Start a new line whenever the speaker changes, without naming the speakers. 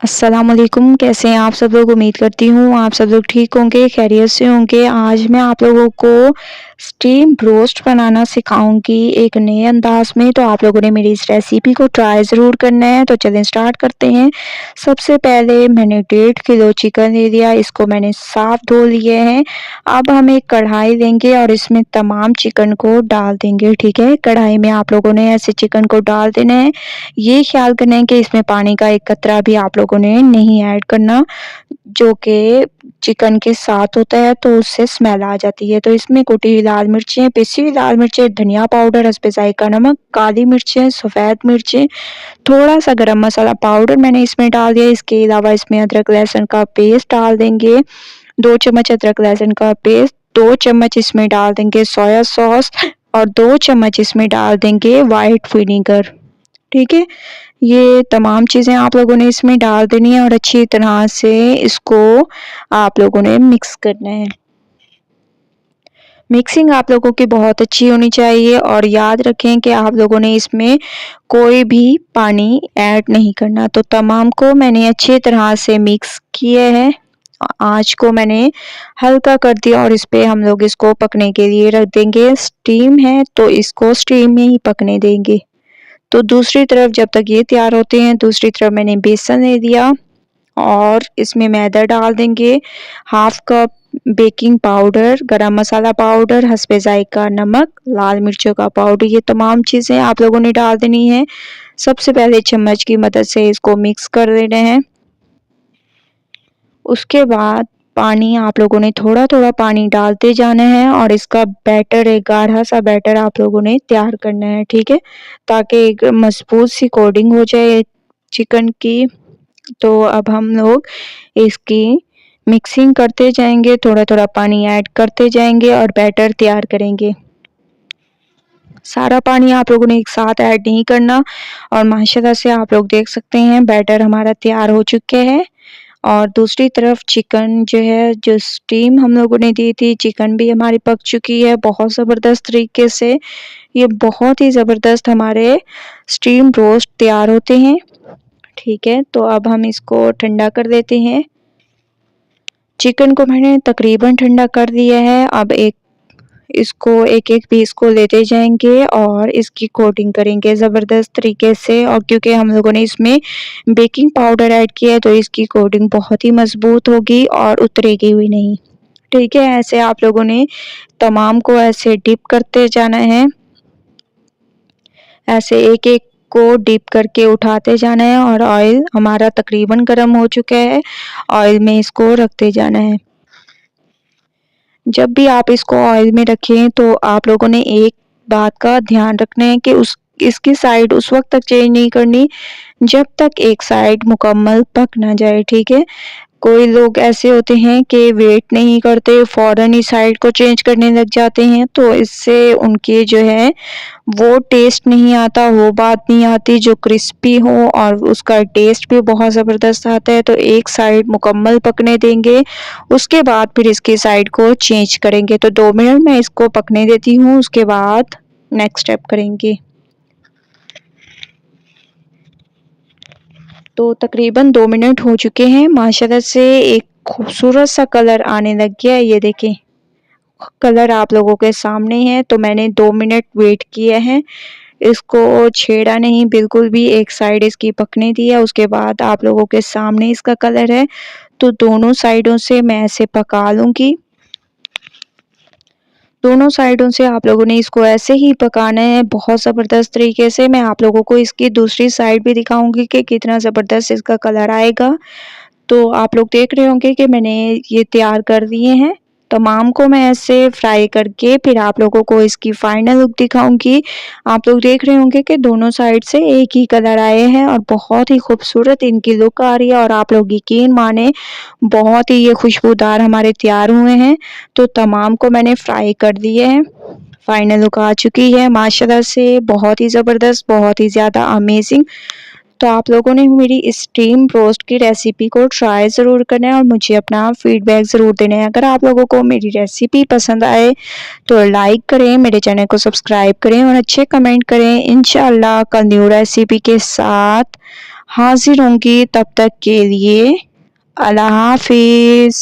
अस्सलाम वालेकुम। कैसे हैं आप सब लोग? उम्मीद करती हूँ आप सब लोग ठीक होंगे, खैरियत से होंगे। आज मैं आप लोगों को स्टीम रोस्ट बनाना सिखाऊंगी एक नए अंदाज में। तो आप लोगों ने मेरी इस रेसिपी को ट्राई ज़रूर करना है। तो चलें स्टार्ट करते हैं। सबसे पहले मैंने 1.5 किलो चिकन ले लिया, इसको मैंने साफ़ धो लिए हैं। अब हम एक कढ़ाई लेंगे और इसमें तमाम चिकन को डाल देंगे, ठीक है। कढ़ाई में आप लोगों ने ऐसे चिकन को डाल देना है। ये ख्याल करना है कि इसमें पानी का एक कतरा भी आप लोगों ने नहीं ऐड करना, जो कि चिकन के साथ होता है तो उससे स्मेल आ जाती है। तो इसमें कुटी हुई लाल मिर्चें, पिसी हुई लाल मिर्चें, धनिया पाउडर, हस्बे ज़ायका नमक, काली मिर्चें, सफ़ेद मिर्चें, थोड़ा सा गरम मसाला पाउडर मैंने इसमें डाल दिया। इसके अलावा इसमें अदरक लहसुन का पेस्ट डाल देंगे, 2 चम्मच अदरक लहसुन का पेस्ट, 2 चम्मच इसमें डाल देंगे सोया सॉस और 2 चम्मच इसमें डाल देंगे व्हाइट विनेगर, ठीक है। ये तमाम चीज़ें आप लोगों ने इसमें डाल देनी है और अच्छी तरह से इसको आप लोगों ने मिक्स करना है। मिक्सिंग आप लोगों की बहुत अच्छी होनी चाहिए और याद रखें कि आप लोगों ने इसमें कोई भी पानी ऐड नहीं करना। तो तमाम को मैंने अच्छी तरह से मिक्स किया है। आँच को मैंने हल्का कर दिया और इस पे हम लोग इसको पकने के लिए रख देंगे। स्टीम है तो इसको स्टीम में ही पकने देंगे। तो दूसरी तरफ जब तक ये तैयार होते हैं, दूसरी तरफ मैंने बेसन ले लिया और इसमें मैदा डाल देंगे, हाफ कप बेकिंग पाउडर, गरम मसाला पाउडर, हस्बे ज़ायका नमक, लाल मिर्चों का पाउडर, ये तमाम चीज़ें आप लोगों ने डाल देनी है। सबसे पहले चम्मच की मदद से इसको मिक्स कर देना है। उसके बाद पानी आप लोगों ने थोड़ा-थोड़ा पानी डालते जाना है और इसका बैटर, एक गाढ़ा सा बैटर आप लोगों ने तैयार करना है, ठीक है, ताकि एक मज़बूत सी कोटिंग हो जाए चिकन की। तो अब हम लोग इसकी मिक्सिंग करते जाएंगे, थोड़ा-थोड़ा पानी ऐड करते जाएंगे और बैटर तैयार करेंगे। सारा पानी आप लोगों ने एक साथ ऐड नहीं करना और माशाल्लाह से आप लोग देख सकते हैं बैटर हमारा तैयार हो चुके हैं। और दूसरी तरफ चिकन जो है, जो स्टीम हम लोगों ने दी थी, चिकन भी हमारी पक चुकी है बहुत ज़बरदस्त तरीके से। ये बहुत ही ज़बरदस्त हमारे स्टीम रोस्ट तैयार होते हैं, ठीक है। तो अब हम इसको ठंडा कर देते हैं। चिकन को मैंने तकरीबन ठंडा कर दिया है। अब इसको एक-एक पीस को लेते जाएंगे और इसकी कोटिंग करेंगे ज़बरदस्त तरीके से। और क्योंकि हम लोगों ने इसमें बेकिंग पाउडर ऐड किया है तो इसकी कोटिंग बहुत ही मज़बूत होगी और उतरेगी भी नहीं, ठीक है। ऐसे आप लोगों ने तमाम को ऐसे डिप करते जाना है, ऐसे एक-एक को डिप करके उठाते जाना है और ऑयल हमारा तकरीबन गर्म हो चुका है। ऑयल में इसको रखते जाना है। जब भी आप इसको ऑयल में रखें तो आप लोगों ने एक बात का ध्यान रखना है कि इसकी साइड उस वक्त तक चेंज नहीं करनी जब तक एक साइड मुकम्मल पक ना जाए, ठीक है। कोई लोग ऐसे होते हैं कि वेट नहीं करते, फ़ौरन ही साइड को चेंज करने लग जाते हैं, तो इससे उनके जो है वो टेस्ट नहीं आता, वो बात नहीं आती जो क्रिस्पी हो और उसका टेस्ट भी बहुत ज़बरदस्त आता है। तो एक साइड मुकम्मल पकने देंगे, उसके बाद फिर इसकी साइड को चेंज करेंगे। तो 2 मिनट मैं इसको पकने देती हूँ, उसके बाद नेक्स्ट स्टेप करेंगे। तो तकरीबन 2 मिनट हो चुके हैं। माशाल्लाह से एक खूबसूरत सा कलर आने लग गया है, ये देखें कलर आप लोगों के सामने है। तो मैंने 2 मिनट वेट किया है, इसको छेड़ा नहीं बिल्कुल भी, एक साइड इसकी पकने दिया। उसके बाद आप लोगों के सामने इसका कलर है, तो दोनों साइडों से मैं ऐसे पका लूँगी। दोनों साइडों से आप लोगों ने इसको ऐसे ही पकाना है बहुत ज़बरदस्त तरीके से। मैं आप लोगों को इसकी दूसरी साइड भी दिखाऊंगी कि कितना ज़बरदस्त इसका कलर आएगा। तो आप लोग देख रहे होंगे कि मैंने ये तैयार कर दिए हैं। तमाम को मैं ऐसे फ्राई करके फिर आप लोगों को इसकी फाइनल लुक दिखाऊंगी। आप लोग देख रहे होंगे कि दोनों साइड से एक ही कलर आए हैं और बहुत ही खूबसूरत इनकी लुक आ रही है। और आप लोग यकीन माने बहुत ही ये खुशबूदार हमारे तैयार हुए हैं। तो तमाम को मैंने फ्राई कर दिए हैं, फाइनल लुक आ चुकी है माशाल्लाह से, बहुत ही ज़बरदस्त, बहुत ही ज़्यादा अमेजिंग। तो आप लोगों ने मेरी इस स्टीम रोस्ट की रेसिपी को ट्राई ज़रूर करना है और मुझे अपना फीडबैक ज़रूर देना है। अगर आप लोगों को मेरी रेसिपी पसंद आए तो लाइक करें, मेरे चैनल को सब्सक्राइब करें और अच्छे कमेंट करें। इंशाअल्लाह कल न्यू रेसिपी के साथ हाजिर होंगी, तब तक के लिए अल्लाह हाफिज़।